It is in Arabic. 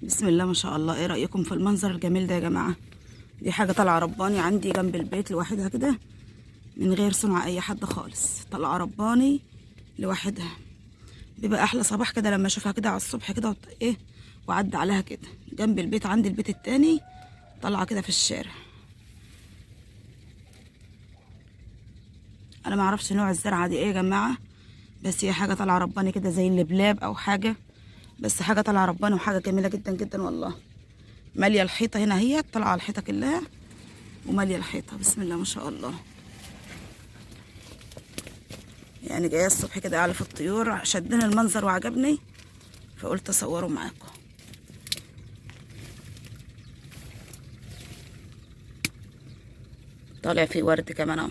بسم الله ما شاء الله. ايه رأيكم في المنظر الجميل ده يا جماعة؟ دي حاجة طالعة رباني عندي جنب البيت لوحدها كده، من غير صنع اي حد خالص، طالعة رباني لوحدها. بيبقى احلى صباح كده لما اشوفها كده على الصبح كده ايه، وعدي عليها كده جنب البيت عندي، البيت التاني طالعة كده في الشارع. انا ما اعرفش نوع الزرعة دي ايه يا جماعة، بس هي حاجة طالعة رباني كده زي اللبلاب او حاجة، بس حاجة طالعة رباني وحاجة جميلة جدا جدا والله. مالية الحيطة هنا، هي طالعة على الحيطة كلها ومالية الحيطة. بسم الله ما شاء الله. يعني جاية الصبح كده أعلى في الطيور، شدني المنظر وعجبني فقلت أصوره معاكم. طالع فيه ورد كمان اهو.